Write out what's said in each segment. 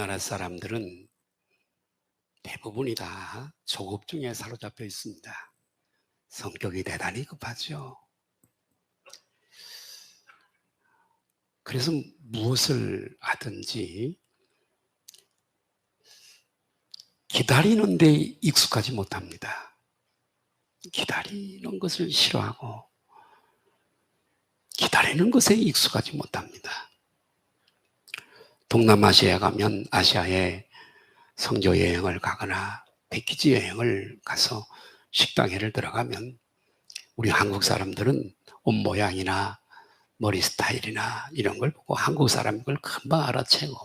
우리나라 사람들은 대부분이 다 조급증에 사로잡혀 있습니다. 성격이 대단히 급하죠. 그래서 무엇을 하든지 기다리는 데 익숙하지 못합니다. 기다리는 것을 싫어하고 기다리는 것에 익숙하지 못합니다. 동남아시아에 가면 아시아에 성교 여행을 가거나 패키지 여행을 가서 식당에를 들어가면 우리 한국 사람들은 옷 모양이나 머리 스타일이나 이런 걸 보고 한국 사람인 걸 금방 알아채고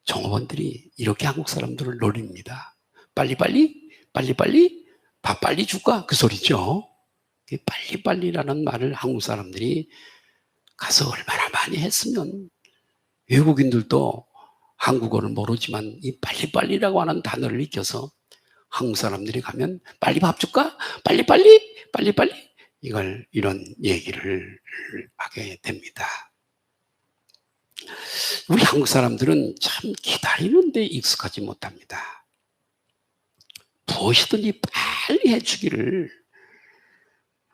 종업원들이 이렇게 한국 사람들을 노립니다. 빨리빨리 밥 빨리 줄까? 그 소리죠. 빨리빨리라는 말을 한국 사람들이 가서 얼마나 많이 했으면 외국인들도 한국어를 모르지만 이 빨리빨리라고 하는 단어를 익혀서 한국 사람들이 가면 빨리 밥 줄까? 빨리빨리 이런 얘기를 하게 됩니다. 우리 한국 사람들은 참 기다리는 데 익숙하지 못합니다. 무엇이든지 빨리 해주기를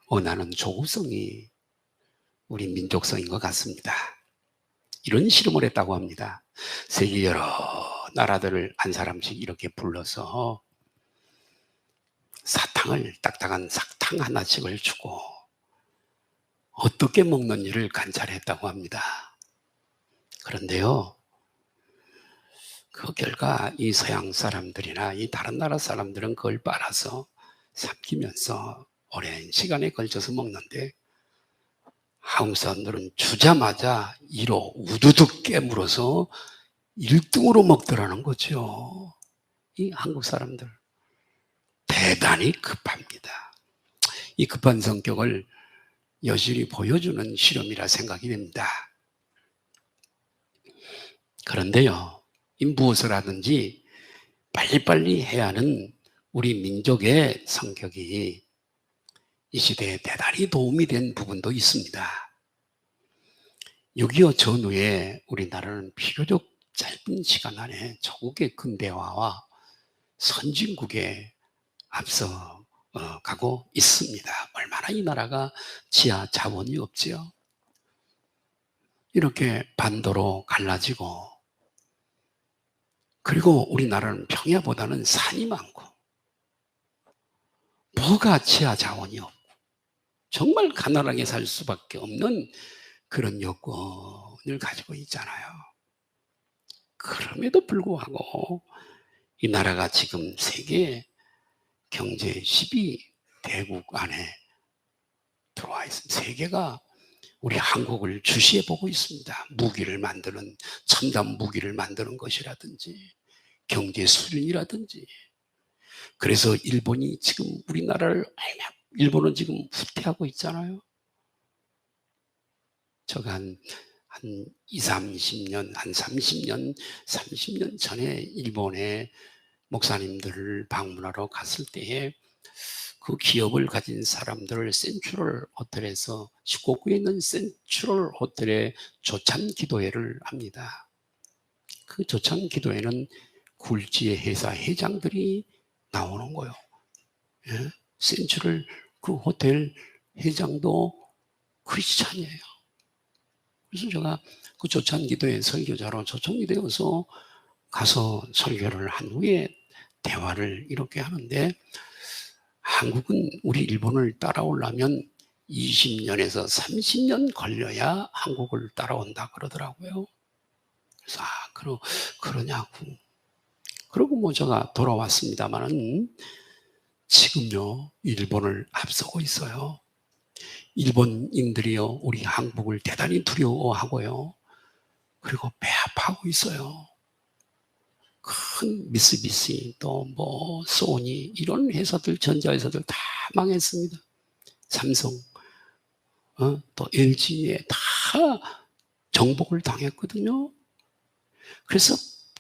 원하는 조급성이 우리 민족성인 것 같습니다. 이런 실험을 했다고 합니다. 세계 여러 나라들을 한 사람씩 이렇게 불러서 딱딱한 사탕 하나씩을 주고 어떻게 먹는지를 관찰했다고 합니다. 그런데요, 그 결과 이 서양 사람들이나 이 다른 나라 사람들은 그걸 빨아서 삼키면서 오랜 시간에 걸쳐서 먹는데 한국 사람들은 주자마자 이로 우두둑 깨물어서 1등으로 먹더라는 거죠. 이 한국 사람들 대단히 급합니다. 이 급한 성격을 여실히 보여주는 실험이라 생각이 됩니다. 그런데요, 이 무엇을 하든지 빨리빨리 해야 하는 우리 민족의 성격이 이 시대에 대단히 도움이 된 부분도 있습니다. 6.25 전후에 우리나라는 비교적 짧은 시간 안에 조국의 근대화와 선진국에 앞서 가고 있습니다. 얼마나 이 나라가 지하 자원이 없지요. 이렇게 반도로 갈라지고 그리고 우리나라는 평야보다는 산이 많고 뭐가 지하 자원이 없고 정말 가난하게 살 수밖에 없는 그런 여건을 가지고 있잖아요. 그럼에도 불구하고 이 나라가 지금 세계 경제 10위 대국 안에 들어와 있습니다. 세계가 우리 한국을 주시해 보고 있습니다. 무기를 만드는, 첨단 무기를 만드는 것이라든지 경제 수준이라든지. 그래서 일본이 지금 우리나라를 일본은 지금 후퇴하고 있잖아요. 제가 한 30년 전에 일본에 목사님들을 방문하러 갔을 때에 그 기업을 가진 사람들을 센트럴 호텔에서 시코쿠에 있는 센트럴 호텔에 조찬 기도회를 합니다. 그 조찬 기도회는 굴지의 회사 회장들이 나오는 거예요. 예? 센트럴 그 호텔 회장도 크리스찬이에요. 그래서 제가 그 조찬 기도회 설교자로 초청이 되어서 가서 설교를 한 후에 대화를 이렇게 하는데 한국은 우리 일본을 따라오려면 20년에서 30년 걸려야 한국을 따라온다 그러더라고요. 그래서 그러냐고. 그러고 뭐 제가 돌아왔습니다만은 지금요 일본을 앞서고 있어요. 일본인들이요 우리 한국을 대단히 두려워하고요. 그리고 배합하고 있어요. 큰 미쓰비시 또 뭐 소니 이런 회사들 전자회사들 다 망했습니다. 삼성 또 LG에 다 정복을 당했거든요. 그래서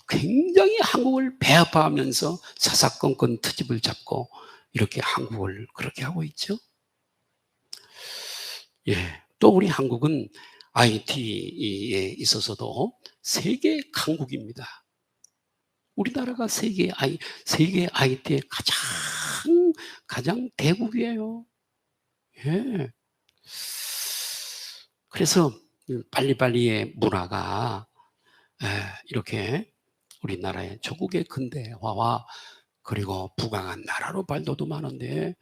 굉장히 한국을 배합하면서 사사건건 트집을 잡고 이렇게 한국을 그렇게 하고 있죠. 예, 또 우리 한국은 IT에 있어서도 세계 강국입니다. 우리나라가 세계 IT의 가장 대국이에요. 예. 그래서 빨리빨리의 문화가 이렇게 우리나라의 조국의 근대화와 그리고 부강한 나라로 발돋움하는데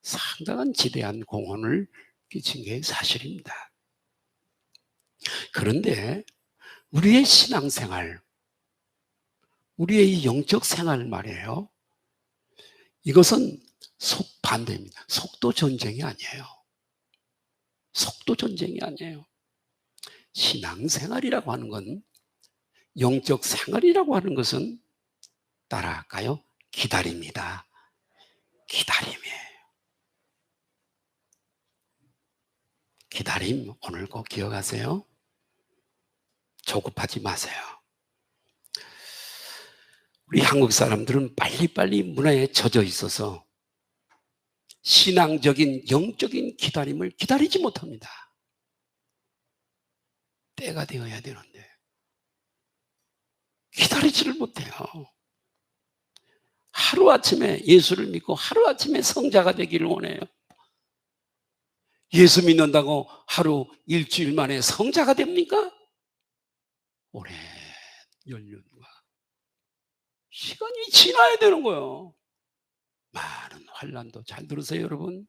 상당한 지대한 공헌을 끼친 게 사실입니다. 그런데 우리의 신앙생활, 우리의 영적 생활 말이에요. 이것은 반대입니다. 속도 전쟁이 아니에요. 속도 전쟁이 아니에요. 신앙생활이라고 하는 건, 영적 생활이라고 하는 것은 따라할까요? 기다립니다. 기다림이에요. 기다림, 오늘 꼭 기억하세요. 조급하지 마세요. 우리 한국 사람들은 빨리빨리 문화에 젖어 있어서 신앙적인 영적인 기다림을 기다리지 못합니다. 때가 되어야 되는데 기다리지를 못해요. 하루아침에 예수를 믿고 하루아침에 성자가 되기를 원해요. 예수 믿는다고 하루 일주일 만에 성자가 됩니까? 오랜 연륜과 시간이 지나야 되는 거예요. 많은 환난도, 잘 들으세요 여러분.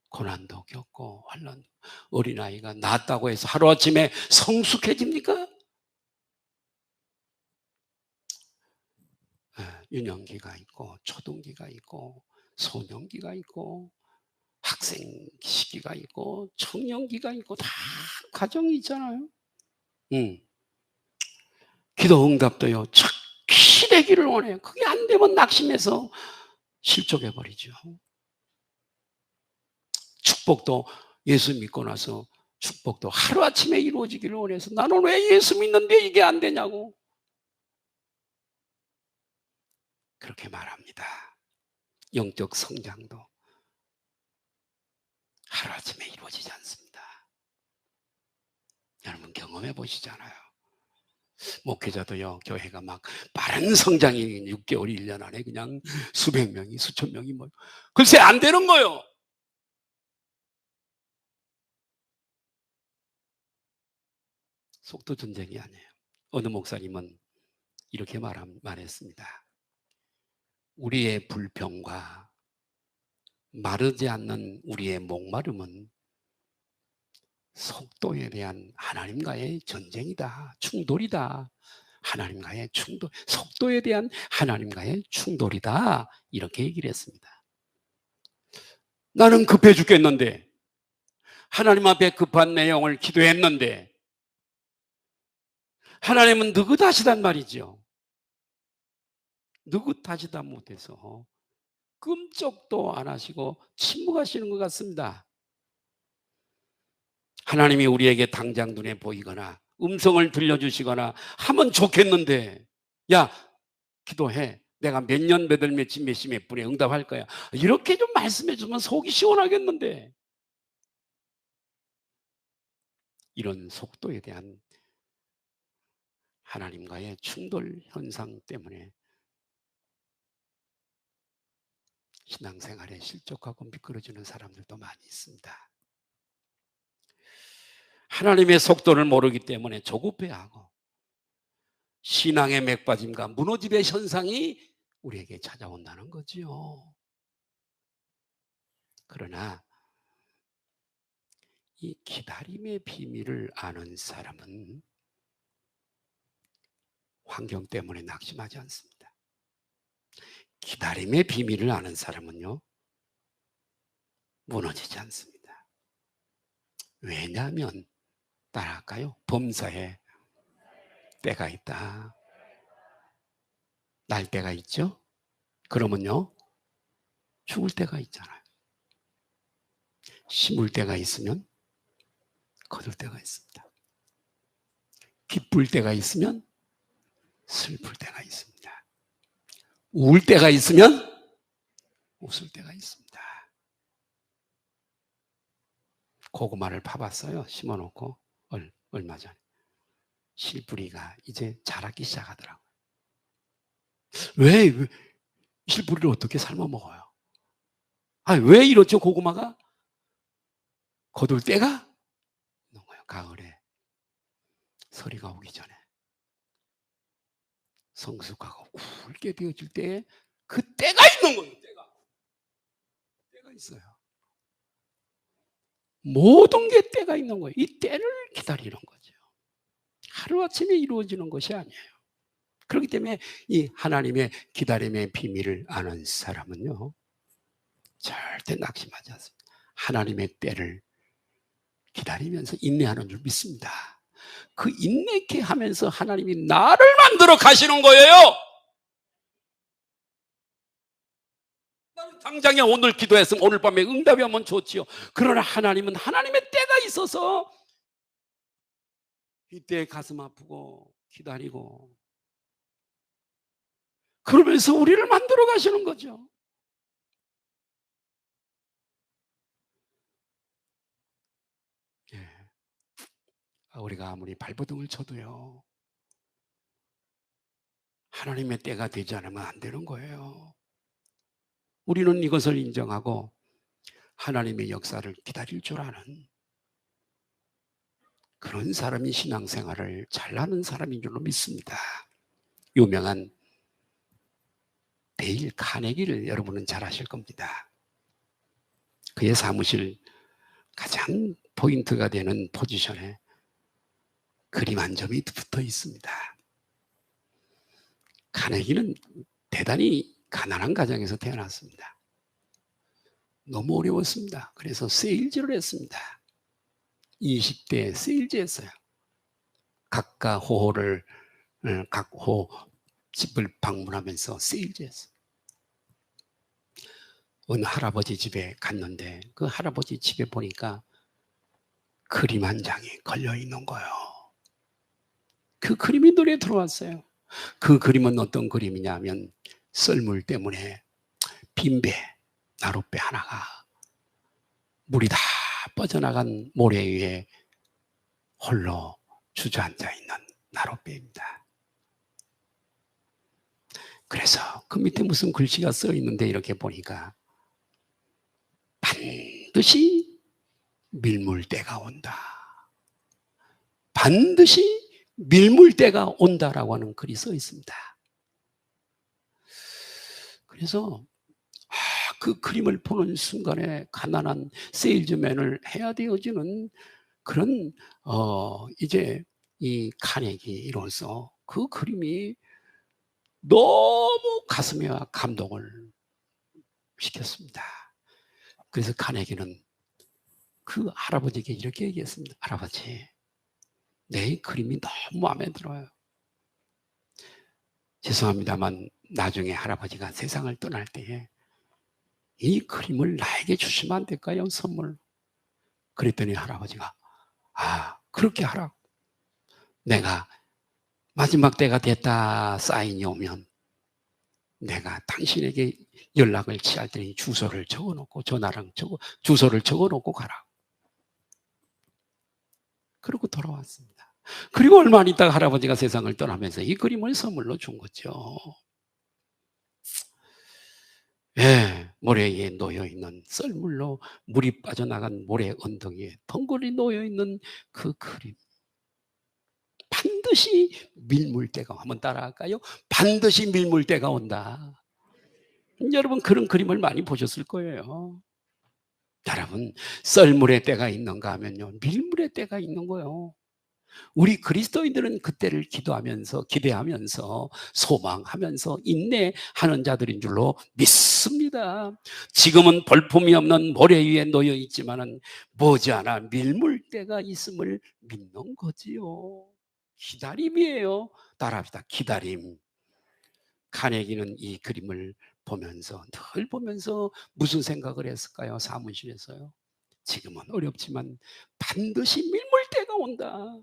고난도 겪고 환난도. 어린아이가 낳았다고 해서 하루아침에 성숙해집니까? 유년기가 있고 초등기가 있고 소년기가 있고 학생 시기가 있고 청년기가 있고 다 과정이 있잖아요. 기도 응답도요 즉시 되기를 원해요. 그게 안 되면 낙심해서 실족해버리죠. 축복도 예수 믿고 나서 축복도 하루아침에 이루어지기를 원해서 나는 왜 예수 믿는데 이게 안 되냐고 그렇게 말합니다. 영적 성장도 하루아침에 이루어지지 않습니다. 여러분 경험해 보시잖아요. 목회자도요, 교회가 막 빠른 성장이 6개월, 1년 안에 그냥 수백 명이, 수천 명이 뭐 글쎄 안 되는 거요. 속도 전쟁이 아니에요. 어느 목사님은 이렇게 말했습니다. 우리의 불평과 마르지 않는 우리의 목마름은 속도에 대한 하나님과의 전쟁이다. 충돌이다. 하나님과의 충돌, 속도에 대한 하나님과의 충돌이다. 이렇게 얘기를 했습니다. 나는 급해 죽겠는데 하나님 앞에 급한 내용을 기도했는데 하나님은 느긋하시단 말이죠. 느긋하시다 못해서 끔찍도 안 하시고 침묵하시는 것 같습니다. 하나님이 우리에게 당장 눈에 보이거나 음성을 들려주시거나 하면 좋겠는데 야 기도해. 내가 몇 년 몇 월 며칠 몇 시 몇 분에 응답할 거야. 이렇게 좀 말씀해 주면 속이 시원하겠는데 이런 속도에 대한 하나님과의 충돌 현상 때문에 신앙생활에 실족하고 미끄러지는 사람들도 많이 있습니다. 하나님의 속도를 모르기 때문에 조급해하고 신앙의 맥빠짐과 무너짐의 현상이 우리에게 찾아온다는 거지요. 그러나 이 기다림의 비밀을 아는 사람은 환경 때문에 낙심하지 않습니다. 기다림의 비밀을 아는 사람은요, 무너지지 않습니다. 왜냐하면 따라할까요? 범사에 때가 있다. 날 때가 있죠? 그러면요, 죽을 때가 있잖아요. 심을 때가 있으면 거둘 때가 있습니다. 기쁠 때가 있으면 슬플 때가 있습니다. 울 때가 있으면 웃을 때가 있습니다. 고구마를 파봤어요. 심어놓고 얼마 전에 실뿌리가 이제 자라기 시작하더라고요. 왜 실뿌리를 어떻게 삶아 먹어요? 왜 이렇죠? 고구마가 거둘 때가 있는 거예요. 가을에 서리가 오기 전에 성숙하고 굵게 되어질 때에 그 때가 있는 거예요. 때가 있어요. 모든 게 때가 있는 거예요. 이 때를 기다리는 거죠. 하루아침에 이루어지는 것이 아니에요. 그렇기 때문에 이 하나님의 기다림의 비밀을 아는 사람은요, 절대 낙심하지 않습니다. 하나님의 때를 기다리면서 인내하는 줄 믿습니다. 그 인내케 하면서 하나님이 나를 만들어 가시는 거예요. 나는 당장에 오늘 기도했으면 오늘 밤에 응답이 오면 좋지요. 그러나 하나님은 하나님의 때가 있어서 이때 가슴 아프고 기다리고 그러면서 우리를 만들어 가시는 거죠. 예. 우리가 아무리 발버둥을 쳐도요, 하나님의 때가 되지 않으면 안 되는 거예요. 우리는 이것을 인정하고 하나님의 역사를 기다릴 줄 아는 그런 사람이 신앙생활을 잘하는 사람인 줄로 믿습니다. 유명한 데일 카네기를 여러분은 잘 아실 겁니다. 그의 사무실 가장 포인트가 되는 포지션에 그림 한 점이 붙어 있습니다. 카네기는 대단히 가난한 가정에서 태어났습니다. 너무 어려웠습니다. 그래서 세일즈를 했습니다. 20대에 세일즈 했어요. 각각 호호를, 각 호 집을 방문하면서 세일즈 했어요. 어느 할아버지 집에 갔는데 그 할아버지 집에 보니까 그림 한 장이 걸려 있는 거예요. 그 그림이 눈에 들어왔어요. 그 그림은 어떤 그림이냐 하면 썰물 때문에 빈배, 나룻배 하나가 물이 다 빠져나간 모래 위에 홀로 주저앉아 있는 나룻배입니다. 그래서 그 밑에 무슨 글씨가 써 있는데 이렇게 보니까 반드시 밀물 때가 온다. 반드시 밀물 때가 온다라고 하는 글이 써 있습니다. 그래서 그 그림을 보는 순간에 가난한 세일즈맨을 해야 되어지는 그런 이제 이 카네기로서 그 그림이 너무 가슴에 감동을 시켰습니다. 그래서 카네기는 그 할아버지에게 이렇게 얘기했습니다. 할아버지, 내 그림이 너무 마음에 들어요. 죄송합니다만 나중에 할아버지가 세상을 떠날 때에 이 그림을 나에게 주시면 안 될까요? 선물. 그랬더니 할아버지가 그렇게 하라고. 내가 마지막 때가 됐다 사인이 오면 내가 당신에게 연락을 취할 테니 주소를 적어놓고 전화랑 주소를 적어놓고 가라. 그러고 돌아왔습니다. 그리고 얼마 안 있다가 할아버지가 세상을 떠나면서 이 그림을 선물로 준 거죠. 예, 모래 위에 놓여있는 썰물로 물이 빠져나간 모래 언덕 위에 덩그리 놓여있는 그 그림. 반드시 밀물때가 한번 따라할까요? 반드시 밀물때가 온다. 여러분 그런 그림을 많이 보셨을 거예요. 여러분 썰물의 때가 있는가 하면요, 밀물의 때가 있는 거예요. 우리 그리스도인들은 그때를 기도하면서 기대하면서 소망하면서 인내하는 자들인 줄로 믿습니다. 지금은 볼품이 없는 모래 위에 놓여 있지만은 머지않아 밀물 때가 있음을 믿는 거지요. 기다림이에요. 따라합시다. 기다림. 카네기는 이 그림을 보면서 늘 보면서 무슨 생각을 했을까요? 사무실에서요. 지금은 어렵지만 반드시 밀물 때가 온다.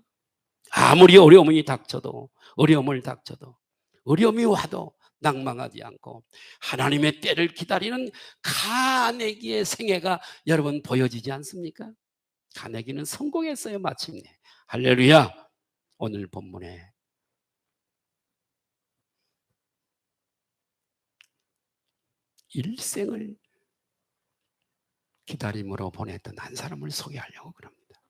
아무리 어려움이 닥쳐도 어려움을 닥쳐도 어려움이 와도 낭망하지 않고 하나님의 때를 기다리는 카네기의 생애가 여러분 보여지지 않습니까? 가내기는 성공했어요, 마침내. 할렐루야. 오늘 본문에 일생을 기다림으로 보냈던 한 사람을 소개하려고 그럽니다.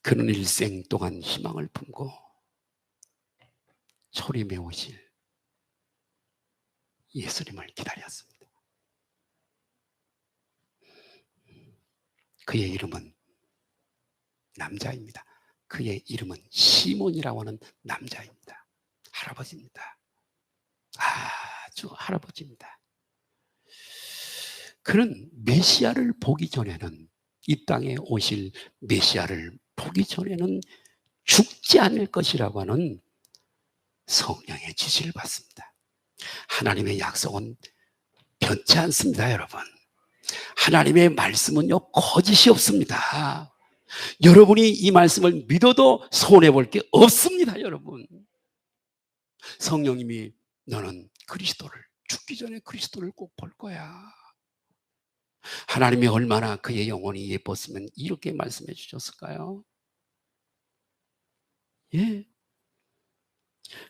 그는 일생 동안 희망을 품고 초림에 오실 예수님을 기다렸습니다. 그의 이름은 남자입니다. 그의 이름은 시몬이라고 하는 남자입니다. 할아버지입니다. 아주 할아버지입니다. 그는 메시아를 보기 전에는, 이 땅에 오실 메시아를 보기 전에는 죽지 않을 것이라고 하는 성령의 지시를 받습니다. 하나님의 약속은 변치 않습니다, 여러분. 하나님의 말씀은요, 거짓이 없습니다. 여러분이 이 말씀을 믿어도 손해볼 게 없습니다, 여러분. 성령님이 너는 그리스도를, 죽기 전에 그리스도를 꼭 볼 거야. 하나님이 얼마나 그의 영혼이 예뻤으면 이렇게 말씀해 주셨을까요? 예.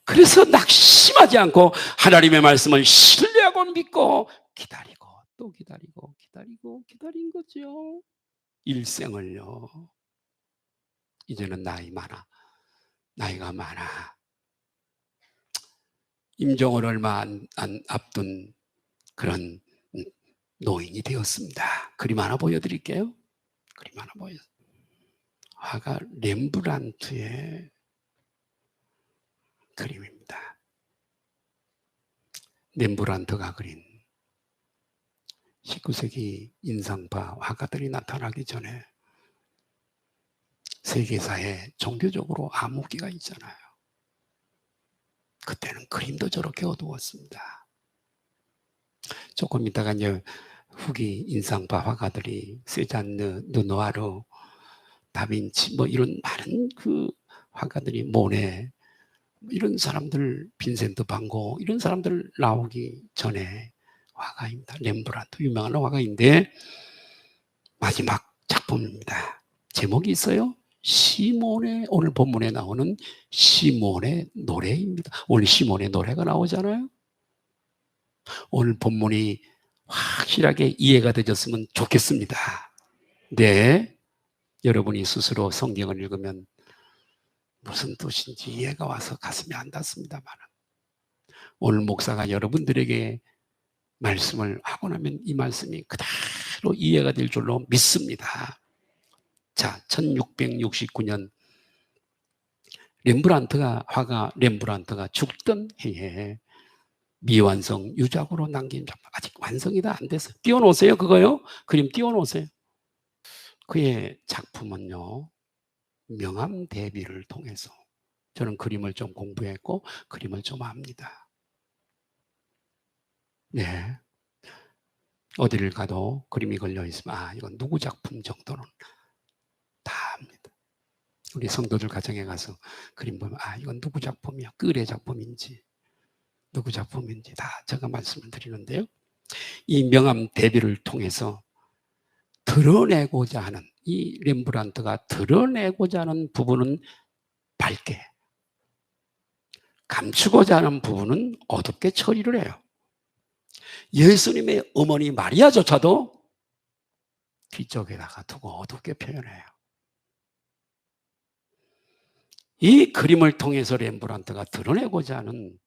그래서 낙심하지 않고 하나님의 말씀을 신뢰하고 믿고 기다리고 또 기다리고 기다린 거죠. 일생을요. 이제는 나이가 많아. 임종을 얼마 안 앞둔 그런 노인이 되었습니다. 그림 하나 보여드릴게요. 그림 하나 화가 렘브란트의 그림입니다. 렘브란트가 그린 19세기 인상파 화가들이 나타나기 전에 세계사에 종교적으로 암흑기가 있잖아요. 그때는 그림도 저렇게 어두웠습니다. 조금 있다가 이제 후기 인상파 화가들이 세잔느, 르누아르, 다빈치 뭐 이런 많은 그 화가들이, 모네 이런 사람들, 빈센트 반고 이런 사람들 나오기 전에 화가입니다. 렘브란트 유명한 화가인데 마지막 작품입니다. 제목이 있어요. 시몬의, 오늘 본문에 나오는 시몬의 노래입니다. 오늘 시몬의 노래가 나오잖아요. 오늘 본문이 확실하게 이해가 되셨으면 좋겠습니다. 네, 여러분이 스스로 성경을 읽으면 무슨 뜻인지 이해가 와서 가슴이 안 닿습니다만, 오늘 목사가 여러분들에게 말씀을 하고 나면 이 말씀이 그대로 이해가 될 줄로 믿습니다. 자, 1669년 화가 렘브란트가 죽던 해에 미완성 유작으로 남긴 작품, 아직 완성이 다 안 돼서. 띄워놓으세요, 그거요. 그림 띄워놓으세요. 그의 작품은요, 명암 대비를 통해서, 저는 그림을 좀 공부했고 그림을 좀 압니다. 네, 어디를 가도 그림이 걸려 있으면 이건 누구 작품 정도는 다 압니다. 우리 성도들 가정에 가서 그림 보면 이건 누구 작품이야, 끌의 작품인지 누구 작품인지 다 제가 말씀을 드리는데요, 이 명암 대비를 통해서 드러내고자 하는, 이 렘브란트가 드러내고자 하는 부분은 밝게, 감추고자 하는 부분은 어둡게 처리를 해요. 예수님의 어머니 마리아조차도 뒤쪽에다가 두고 어둡게 표현해요. 이 그림을 통해서 렘브란트가 드러내고자 하는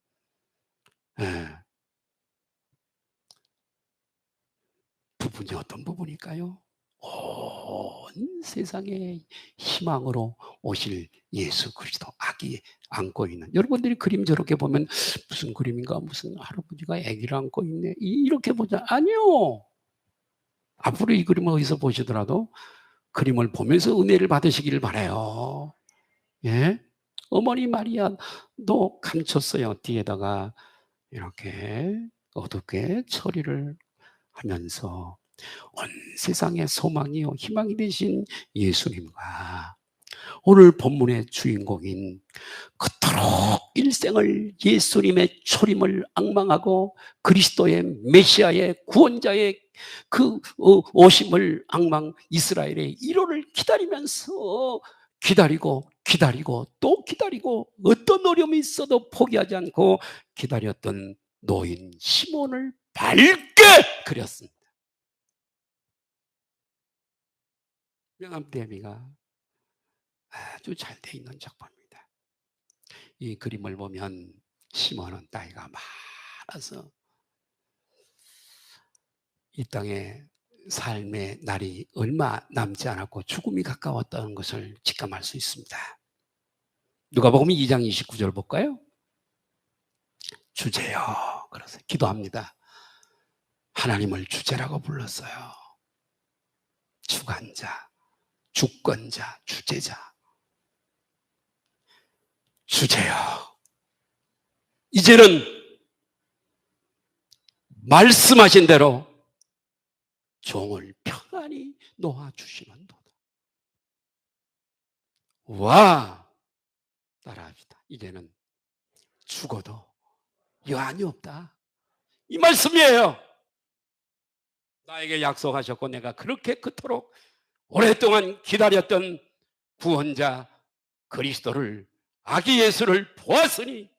부분이 어떤 부분일까요? 온 세상의 희망으로 오실 예수 그리스도, 아기 안고 있는, 여러분들이 그림 저렇게 보면 무슨 그림인가, 무슨 할아버지가 아기를 안고 있네 이렇게 보자. 아니요. 앞으로 이 그림을 어디서 보시더라도 그림을 보면서 은혜를 받으시기를 바라요. 예? 어머니 마리아도 감췄어요. 뒤에다가 이렇게 어둡게 처리를 하면서 온 세상의 소망이요 희망이 되신 예수님과 오늘 본문의 주인공인 그토록 일생을 예수님의 초림을 앙망하고 그리스도의 메시아의 구원자의 그 오심을 앙망 이스라엘의 1호를 기다리면서 기다리고 또 기다리고 어떤 어려움이 있어도 포기하지 않고 기다렸던 노인 시몬을 밝게 그렸습니다. 명암 대비가 아주 잘 돼 있는 작품입니다. 이 그림을 보면 시몬은 나이가 많아서 이 땅에 삶의 날이 얼마 남지 않았고 죽음이 가까웠다는 것을 직감할 수 있습니다. 누가복음 2장 29절 볼까요? 주제요. 그래서 기도합니다. 하나님을 주제라고 불렀어요. 주관자, 주권자, 주제자. 주제요. 이제는 말씀하신 대로 종을 평안히 놓아주시는도다. 와, 따라합시다. 이제는 죽어도 여한이 없다. 이 말씀이에요. 나에게 약속하셨고 내가 그렇게 그토록 오랫동안 기다렸던 구원자 그리스도를, 아기 예수를 보았으니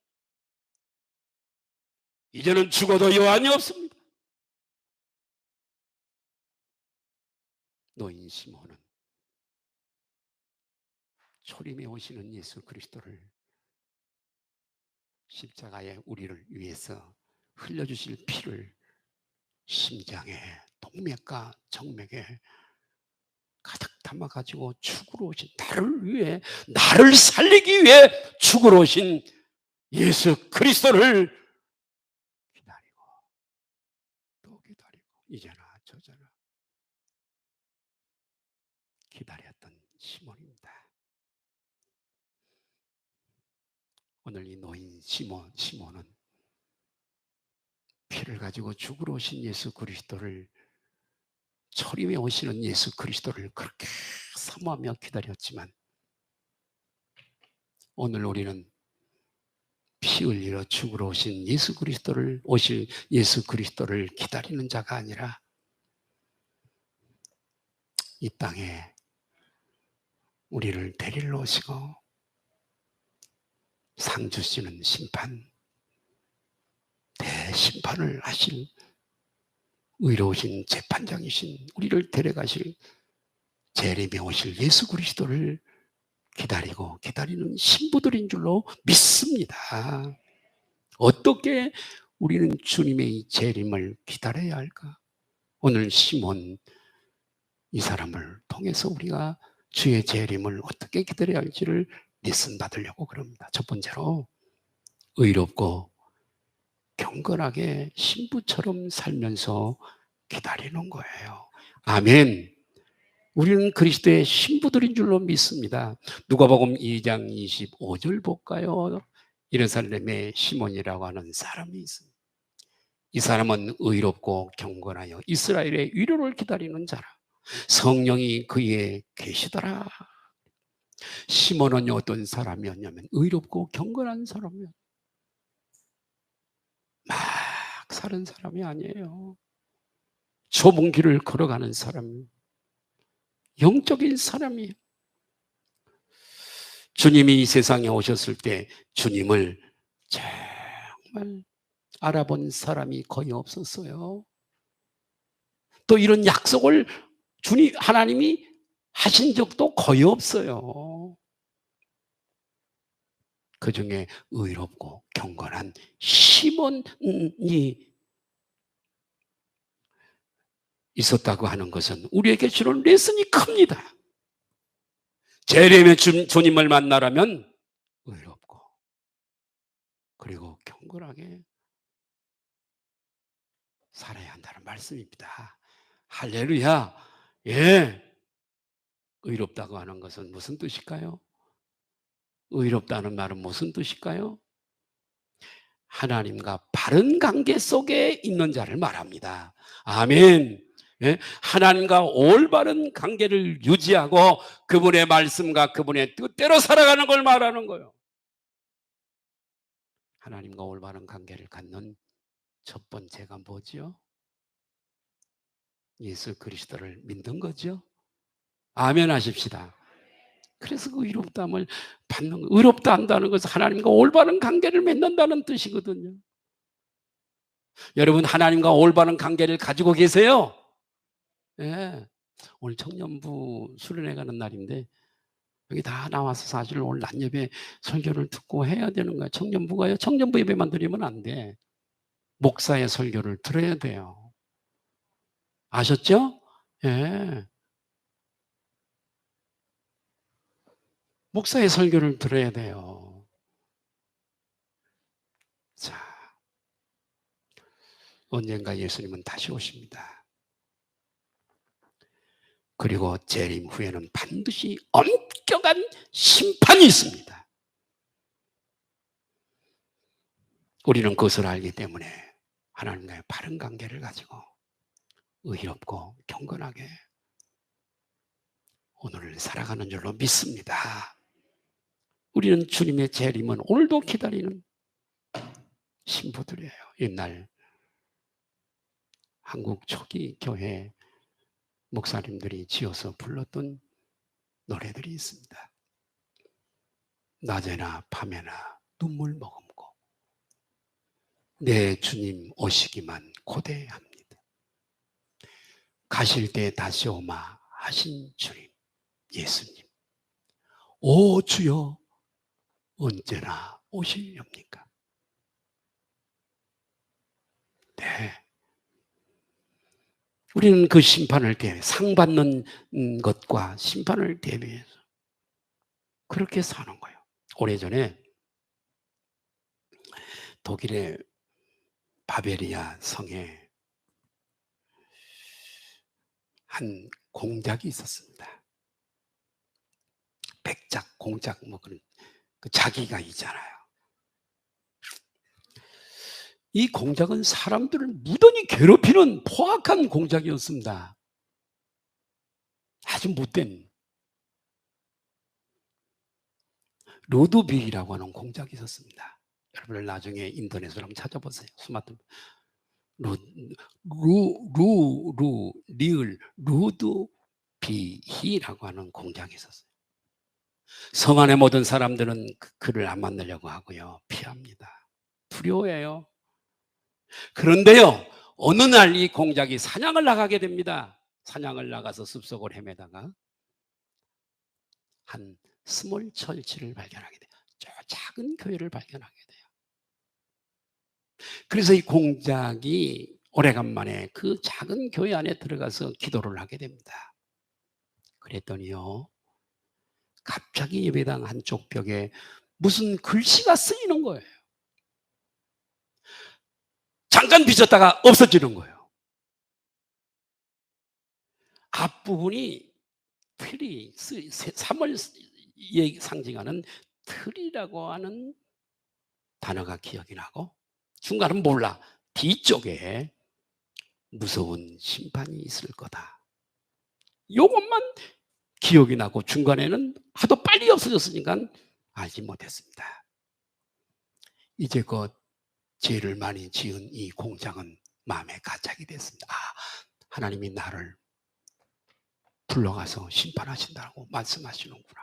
이제는 죽어도 여한이 없습니다. 노인 시몬은 초림에 오시는 예수 그리스도를 십자가에 우리를 위해서 흘려주실 피를 심장에, 동맥과 정맥에 가득 담아가지고 죽으러 오신, 나를 위해, 나를 살리기 위해 죽으러 오신 예수 그리스도를 기다리고 또 기다리고 이제나 저제나 기다렸던 시몬입니다. 오늘 이 노인 시몬은 피를 가지고 죽으러 오신 예수 그리스도를, 초림에 오시는 예수 그리스도를 그렇게 사모하며 기다렸지만 오늘 우리는 피 흘리러 죽으러 오신 예수 그리스도를, 오실 예수 그리스도를 기다리는 자가 아니라 이 땅에 우리를 데리러 오시고 상 주시는 심판, 대심판을 하실 의로우신 재판장이신, 우리를 데려가실 재림에 오실 예수 그리스도를 기다리는 신부들인 줄로 믿습니다. 어떻게 우리는 주님의 이 재림을 기다려야 할까? 오늘 시몬 이 사람을 통해서 우리가 주의 재림을 어떻게 기다려야 할지를 레슨 받으려고 그럽니다. 첫 번째로 의롭고 경건하게 신부처럼 살면서 기다리는 거예요. 아멘. 우리는 그리스도의 신부들인 줄로 믿습니다. 누가복음 2장 25절 볼까요? 예루살렘에 시몬이라고 하는 사람이 있습니다. 이 사람은 의롭고 경건하여 이스라엘의 위로를 기다리는 자라. 성령이 그에 계시더라. 시몬은 어떤 사람이었냐면 의롭고 경건한 사람이었어요. 막 사는 사람이 아니에요. 좁은 길을 걸어가는 사람이에요. 영적인 사람이에요. 주님이 이 세상에 오셨을 때 주님을 정말 알아본 사람이 거의 없었어요. 또 이런 약속을 하나님이 하신 적도 거의 없어요. 그 중에 의롭고 경건한 시몬이 있었다고 하는 것은 우리에게 주는 레슨이 큽니다. 재림의 주님을 만나려면 의롭고 그리고 경건하게 살아야 한다는 말씀입니다. 할렐루야. 예. 의롭다고 하는 것은 무슨 뜻일까요? 의롭다는 말은 무슨 뜻일까요? 하나님과 바른 관계 속에 있는 자를 말합니다. 아멘. 예? 하나님과 올바른 관계를 유지하고 그분의 말씀과 그분의 뜻대로 살아가는 걸 말하는 거예요. 하나님과 올바른 관계를 갖는 첫 번째가 뭐죠? 예수 그리스도를 믿는 거죠. 아멘 하십시다. 그래서 그 의롭다함을 받는, 의롭다 한다는 것은 하나님과 올바른 관계를 맺는다는 뜻이거든요. 여러분, 하나님과 올바른 관계를 가지고 계세요? 예. 오늘 청년부 수련회 가는 날인데 여기 다 나와서 사실 오늘 낮 예배 설교를 듣고 해야 되는 거야. 청년부가요. 청년부 예배만 드리면 안 돼. 목사의 설교를 들어야 돼요. 아셨죠? 예. 목사의 설교를 들어야 돼요. 자, 언젠가 예수님은 다시 오십니다. 그리고 재림 후에는 반드시 엄격한 심판이 있습니다. 우리는 그것을 알기 때문에 하나님과의 바른 관계를 가지고 의롭고 경건하게 오늘을 살아가는 줄로 믿습니다. 우리는 주님의 재림은 오늘도 기다리는 신부들이에요. 옛날 한국 초기 교회 목사님들이 지어서 불렀던 노래들이 있습니다. 낮에나 밤에나 눈물 머금고 내 주님 오시기만 고대합니다. 가실 때 다시 오마 하신 주님 예수님, 오 주여 언제나 오시렵니까? 네. 우리는 그 심판을 대비해 상 받는 것과 심판을 대비해서 그렇게 사는 거예요. 오래전에 독일의 바베리아 성에 한 공작이 있었습니다. 백작, 공작 뭐 그런 그 자기가 있잖아요. 이 공작은 사람들을 무던히 괴롭히는 포악한 공작이었습니다. 아주 못된 로드빌이라고 하는 공작이 있었습니다. 여러분들 나중에 인터넷으로 한번 찾아보세요. 스마트폰. 리을 루드비히라고 하는 공작이 있었어요. 성 안의 모든 사람들은 그를 안 만나려고 하고요. 피합니다. 두려워해요. 그런데요, 어느 날 이 공작이 사냥을 나가게 됩니다. 사냥을 나가서 숲속을 헤매다가 한 스몰 철치를 발견하게 돼요. 저 작은 교회를 발견하게 돼요. 그래서 이 공작이 오래간만에 그 작은 교회 안에 들어가서 기도를 하게 됩니다. 그랬더니요, 갑자기 예배당 한쪽 벽에 무슨 글씨가 쓰이는 거예요. 잠깐 비쳤다가 없어지는 거예요. 앞부분이 틀이, 3월 상징하는 틀이라고 하는 단어가 기억이 나고, 중간은 몰라. 뒤쪽에 무서운 심판이 있을 거다. 요것만 기억이 나고 중간에는 하도 빨리 없어졌으니까 알지 못했습니다. 이제 그 죄를 많이 지은 이 공작은 마음에 가착이 됐습니다. 아, 하나님이 나를 불러가서 심판하신다고 말씀하시는구나.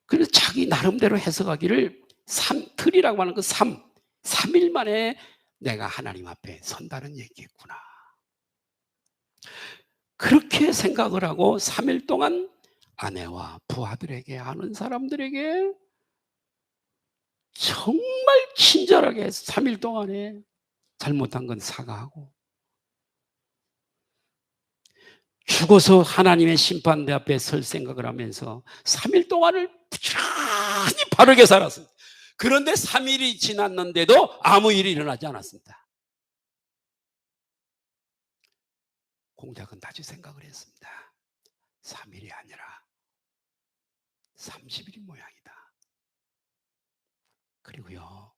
그래서 자기 나름대로 해석하기를 틀이라고 하는 그 3일 만에 내가 하나님 앞에 선다는 얘기겠구나. 그렇게 생각을 하고 3일 동안 아내와 부하들에게, 아는 사람들에게 정말 친절하게 3일 동안에 잘못한 건 사과하고, 죽어서 하나님의 심판대 앞에 설 생각을 하면서 3일 동안을 부지런히 바르게 살았습니다. 그런데 3일이 지났는데도 아무 일이 일어나지 않았습니다. 공작은 다시 생각을 했습니다. 3일이 아니라 30일이 모양이다. 그리고요,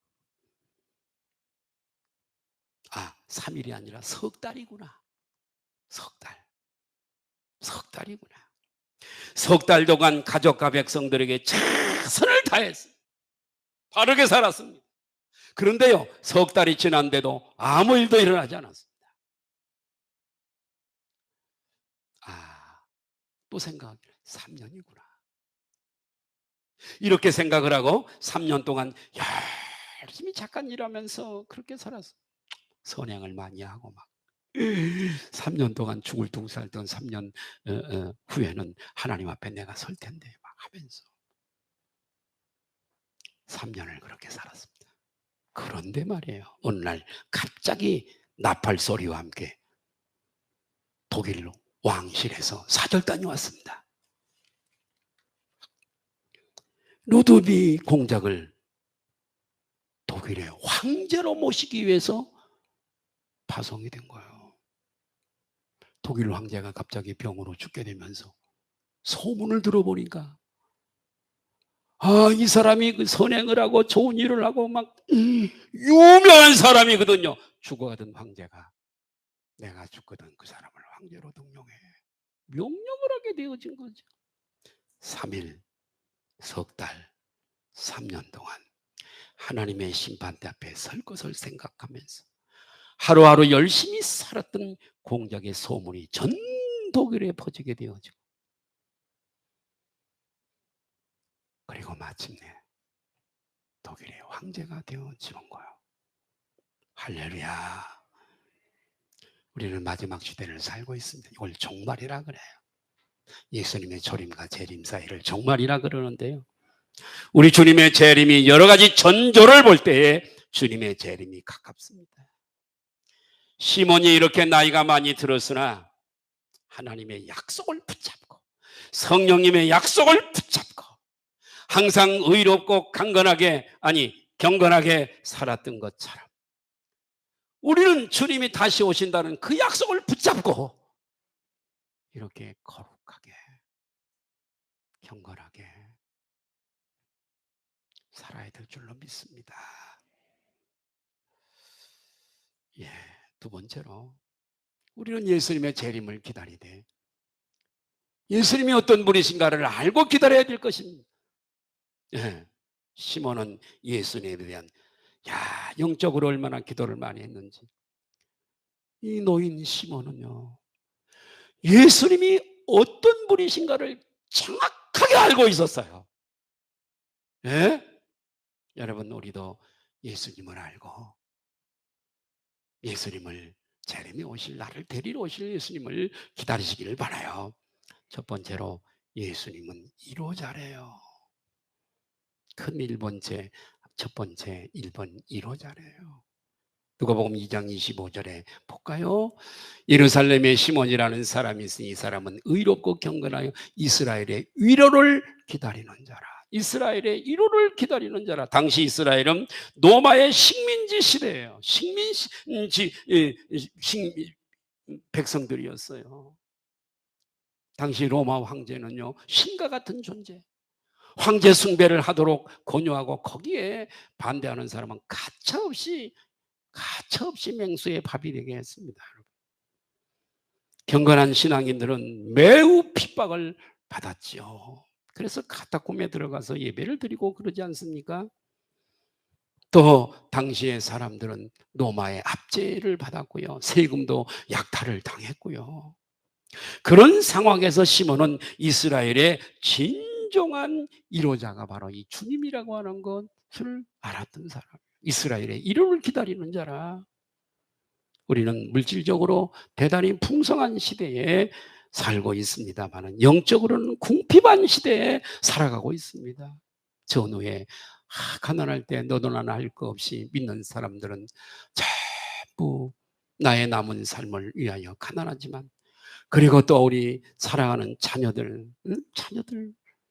3일이 아니라 석 달이구나. 석 달. 석 달이구나. 석 달 동안 가족과 백성들에게 최선을 다해서 바르게 살았습니다. 그런데요, 석 달이 지났는데도 아무 일도 일어나지 않았습니다. 또 생각하기를 3년이구나. 이렇게 생각을 하고 3년 동안 열심히 잠깐 일하면서 그렇게 살았어. 선행을 많이 하고 막 3년 동안 죽을 둥 살던 3년 후에는 하나님 앞에 내가 설 텐데 막 하면서 3년을 그렇게 살았습니다. 그런데 말이에요, 어느 날 갑자기 나팔 소리와 함께 독일 왕실에서 사절단이 왔습니다. 루드비 공작을 독일의 황제로 모시기 위해서 파송이 된 거예요. 독일 황제가 갑자기 병으로 죽게 되면서 소문을 들어보니까 이 사람이 그 선행을 하고 좋은 일을 하고 막 유명한 사람이거든요. 죽어가던 황제가 내가 죽거든 그 사람을 황제로 등용해. 명령을 하게 되어진 거죠. 3일, 석 달, 3년 동안 하나님의 심판대 앞에 설 것을 생각하면서 하루하루 열심히 살았던 공작의 소문이 전 독일에 퍼지게 되어지고, 그리고 마침내 독일의 황제가 되어지는 거예요. 할렐루야. 우리는 마지막 시대를 살고 있습니다. 이걸 종말이라 그래요. 예수님의 조림과 재림 사이를 종말이라 그러는데요, 우리 주님의 재림이 여러 가지 전조를 볼 때에 주님의 재림이 가깝습니다. 시몬이 이렇게 나이가 많이 들었으나 하나님의 약속을 붙잡고 성령님의 약속을 붙잡고 항상 의롭고 경건하게 살았던 것처럼 우리는 주님이 다시 오신다는 그 약속을 붙잡고 이렇게 거룩하게 경건하게 살아야 될 줄로 믿습니다. 두 번째로 우리는 예수님의 재림을 기다리되 예수님이 어떤 분이신가를 알고 기다려야 될 것입니다. 시몬은 예수님에 대한 영적으로 얼마나 기도를 많이 했는지, 이 노인 시몬은요, 예수님이 어떤 분이신가를 정확하게 알고 있었어요. 여러분, 우리도 예수님을 알고 예수님을 재림에 오실 나를 데리러 오실 예수님을 기다리시기를 바라요. 첫 번째로 예수님은 1호자래요. 큰 1번째, 첫 번째 1번 1호자래요. 누가복음 2장 25절에 볼까요? 예루살렘에 시몬이라는 사람이 있으니 이 사람은 의롭고 경건하여 이스라엘의 위로를 기다리는 자라. 이스라엘의 위로를 기다리는 자라. 당시 이스라엘은 로마의 식민지 시대예요. 백성들이었어요. 당시 로마 황제는요, 신과 같은 존재, 황제 숭배를 하도록 권유하고 거기에 반대하는 사람은 가차없이 맹수의 밥이 되게 했습니다. 경건한 신앙인들은 매우 핍박을 받았죠. 그래서 카타콤에 들어가서 예배를 드리고 그러지 않습니까? 또 당시의 사람들은 로마의 압제를 받았고요, 세금도 약탈을 당했고요. 그런 상황에서 시몬은 이스라엘의 진정한 1호자가 바로 이 주님이라고 하는 것을 알았던 사람, 이스라엘의 1호를 기다리는 자라. 우리는 물질적으로 대단히 풍성한 시대에 살고 있습니다만 영적으로는 궁핍한 시대에 살아가고 있습니다. 전후에 가난할 때 너도 나나 할 거 없이 믿는 사람들은 전부 나의 남은 삶을 위하여 가난하지만, 그리고 또 우리 사랑하는 자녀들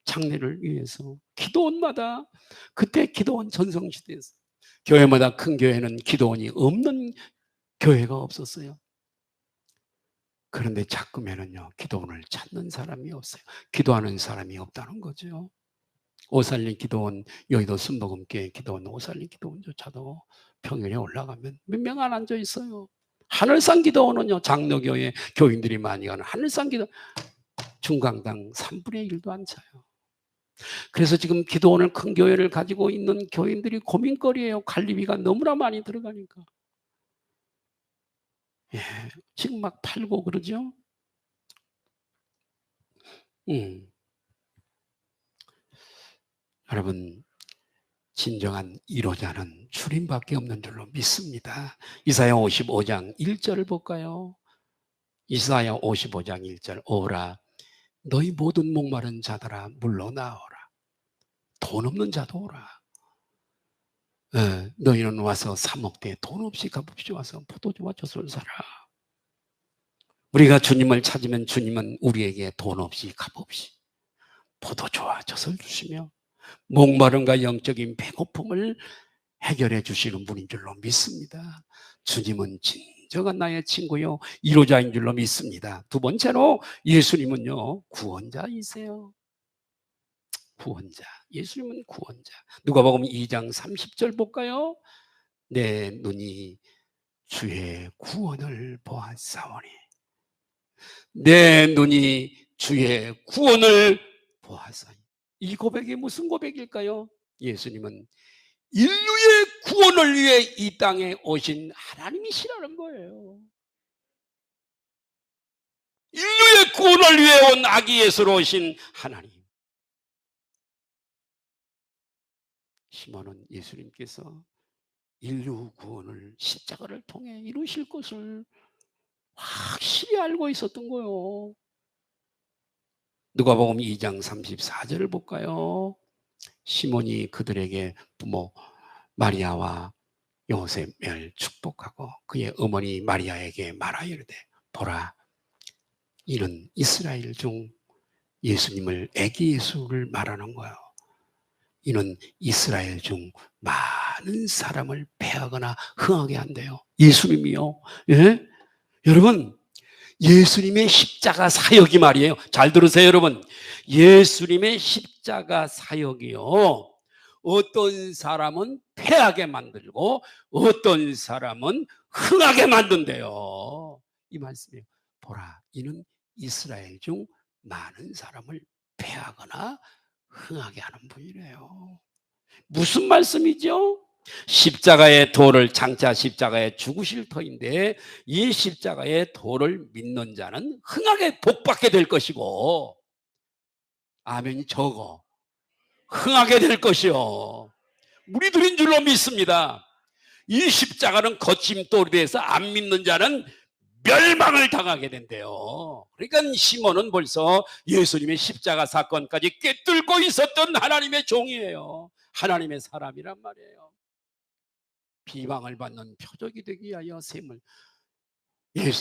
장래를 위해서 기도원마다, 그때 기도원 전성시대였어요. 교회마다 큰 교회는 기도원이 없는 교회가 없었어요. 그런데 작금에는요, 기도원을 찾는 사람이 없어요. 기도하는 사람이 없다는 거죠. 오살리 기도원, 여의도 순복음교회 기도원, 오살리 기도원조차도 평일에 올라가면 몇 명 안 앉아 있어요. 하늘산 기도원은요, 장로교회 교인들이 많이 가는 하늘산 기도, 중강당 3분의 1도 안 차요. 그래서 지금 기도원을 큰 교회를 가지고 있는 교인들이 고민거리예요. 관리비가 너무나 많이 들어가니까. 예, 지금 막 팔고 그러죠. 여러분, 진정한 이로자는 주님밖에 없는 줄로 믿습니다. 이사야 55장 1절을 볼까요? 이사야 55장 1절. 오라 너희 모든 목마른 자들아 물러나오라. 돈 없는 자도 오라. 너희는 와서 사 먹되 돈 없이 값없이 와서 포도주와 젖을 사라. 우리가 주님을 찾으면 주님은 우리에게 돈 없이 값없이 포도주와 젖을 주시며 목마름과 영적인 배고픔을 해결해 주시는 분인 줄로 믿습니다. 주님은 진정한 나의 친구요 이로자인 줄로 믿습니다. 두 번째로 예수님은요 구원자이세요. 구원자. 예수님은 구원자. 누가복음 2장 30절 볼까요? 내 눈이 주의 구원을 보았사오니. 내 눈이 주의 구원을 보았사오니. 이 고백이 무슨 고백일까요? 예수님은 인류의 구원을 위해 이 땅에 오신 하나님이시라는 거예요. 인류의 구원을 위해 온 아기 예수로 오신 하나님. 시몬은 예수님께서 인류 구원을 십자가를 통해 이루실 것을 확실히 알고 있었던 거예요. 누가복음 2장 34절을 볼까요? 시몬이 그들에게 부모 마리아와 요셉을 축복하고 그의 어머니 마리아에게 말하여 이르되 보라 이는 이스라엘 중 예수님을 애기 예수를 말하는 거예요. 이는 이스라엘 중 많은 사람을 패하거나 흥하게 한대요. 예수님이요. 예? 여러분 예수님의 십자가 사역이 말이에요. 잘 들으세요 여러분. 예수님의 십자가 사역이요 어떤 사람은 패하게 만들고 어떤 사람은 흥하게 만든대요. 이 말씀이에요. 보라 이는 이스라엘 중 많은 사람을 패하거나 흥하게 하는 분이래요. 무슨 말씀이죠? 십자가의 도를 장차 십자가에 죽으실 터인데 이 십자가의 도를 믿는 자는 흥하게 복받게 될 것이고 아멘이 적어 흥하게 될 것이요 우리들인 줄로 믿습니다. 이 십자가는 거침돌이 돼서 안 믿는 자는 멸망을 당하게 된대요. 그러니까 시몬은 벌써 예수님의 십자가 사건까지 꿰뚫고 있었던 하나님의 종이에요. 하나님의 사람이란 말이에요. 비방을 받는 표적이 되기 위하여 셈을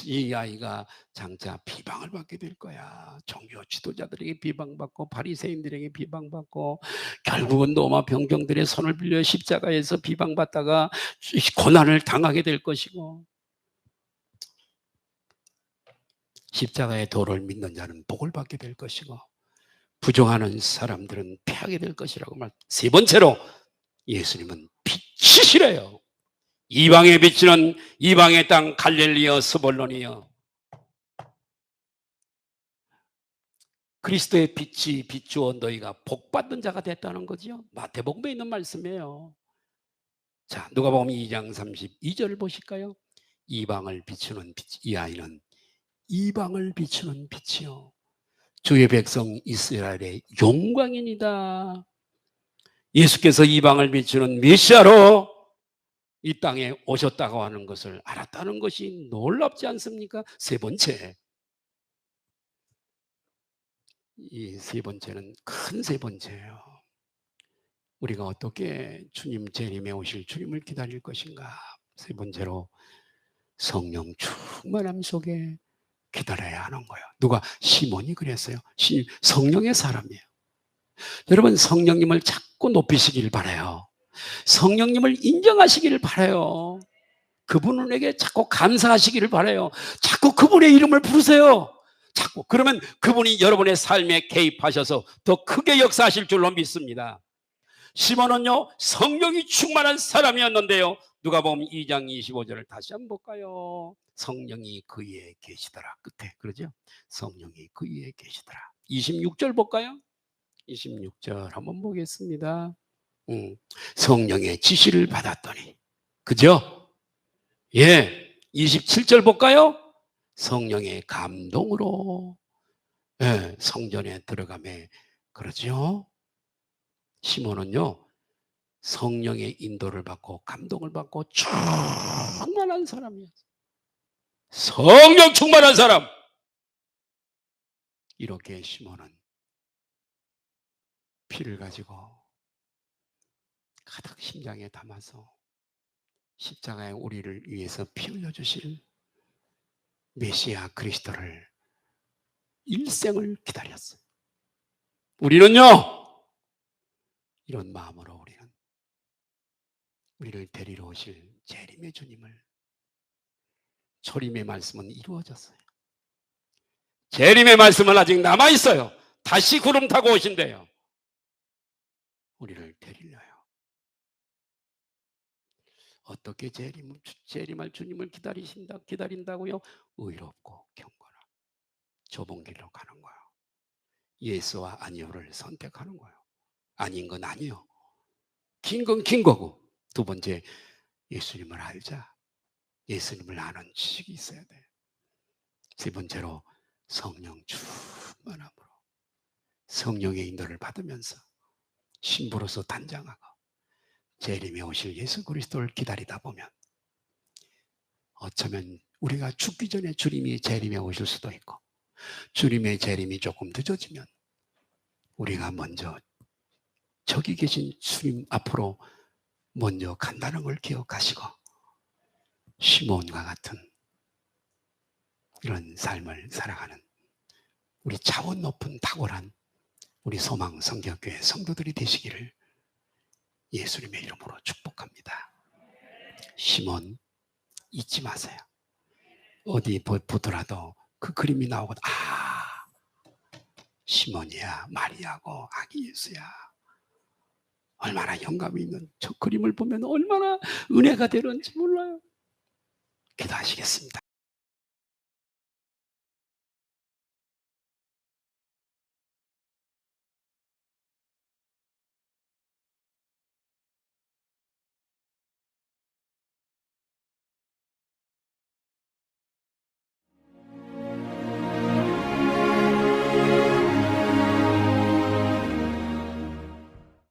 이 아이가 장차 비방을 받게 될 거야. 종교 지도자들에게 비방받고 바리새인들에게 비방받고 결국은 로마 병정들의 손을 빌려 십자가에서 비방받다가 고난을 당하게 될 것이고 십자가의 도를 믿는 자는 복을 받게 될 것이고 부정하는 사람들은 패하게 될 것이라고 말. 세 번째로 예수님은 빛이시래요. 이방에 비치는 이방의 땅 갈릴리여 스볼론이여. 그리스도의 빛이 비추어 너희가 복받는 자가 됐다는 거죠. 마태복음에 있는 말씀이에요. 자, 누가복음 2장 32절을 보실까요? 이방을 비추는 빛, 이 아이는 이방을 비추는 빛이요 주의 백성 이스라엘의 영광이니다. 예수께서 이방을 비추는 메시아로 이 땅에 오셨다고 하는 것을 알았다는 것이 놀랍지 않습니까? 세 번째, 이 세 번째는 큰 세 번째예요. 우리가 어떻게 주님 재림에 오실 주님을 기다릴 것인가? 세 번째로 성령 충만함 속에 기다려야 하는 거예요. 누가? 시몬이 그랬어요. 성령의 사람이에요. 여러분 성령님을 자꾸 높이시길 바라요. 성령님을 인정하시기를 바라요. 그분에게 자꾸 감사하시기를 바라요. 자꾸 그분의 이름을 부르세요. 자꾸 그러면 그분이 여러분의 삶에 개입하셔서 더 크게 역사하실 줄로 믿습니다. 시몬은요 성령이 충만한 사람이었는데요 누가복음 2장 25절을 다시 한번 볼까요? 성령이 그 위에 계시더라. 끝에 그러죠? 성령이 그 위에 계시더라. 26절 볼까요? 26절 한번 보겠습니다. 성령의 지시를 받았더니, 그죠? 예. 27절 볼까요? 성령의 감동으로, 예, 성전에 들어가매, 그러죠? 시몬은요, 성령의 인도를 받고 감동을 받고 충만한 사람이었어요. 성령 충만한 사람. 이렇게 시몬은 피를 가지고 가득 심장에 담아서 십자가에 우리를 위해서 피 흘려주실 메시아 그리스도를 일생을 기다렸어요. 우리는요, 이런 마음으로 우리를 데리러 오실 재림의 주님을, 초림의 말씀은 이루어졌어요. 재림의 말씀은 아직 남아있어요. 다시 구름 타고 오신대요. 우리를 데리려요. 어떻게 재림할 주님을 기다린다고요? 의롭고 경건한 좁은 길로 가는 거예요. 예수와 아니오를 선택하는 거예요. 아닌 건 아니요. 긴 건 긴 거고. 두 번째, 예수님을 알자. 예수님을 아는 지식이 있어야 돼. 세 번째로, 성령 충만함으로 성령의 인도를 받으면서 신부로서 단장하고 재림에 오실 예수 그리스도를 기다리다 보면 어쩌면 우리가 죽기 전에 주님이 재림에 오실 수도 있고, 주님의 재림이 조금 늦어지면 우리가 먼저 저기 계신 주님 앞으로 먼저 간다는 걸 기억하시고 시몬과 같은 이런 삶을 살아가는 우리 차원 높은 탁월한 우리 소망 성결교회 성도들이 되시기를 예수님의 이름으로 축복합니다. 시몬 잊지 마세요. 어디 보더라도 그 그림이 나오거든. 시몬이야, 마리아고 아기 예수야. 얼마나 영감이 있는, 저 그림을 보면 얼마나 은혜가 되는지 몰라요. 기도하시겠습니다.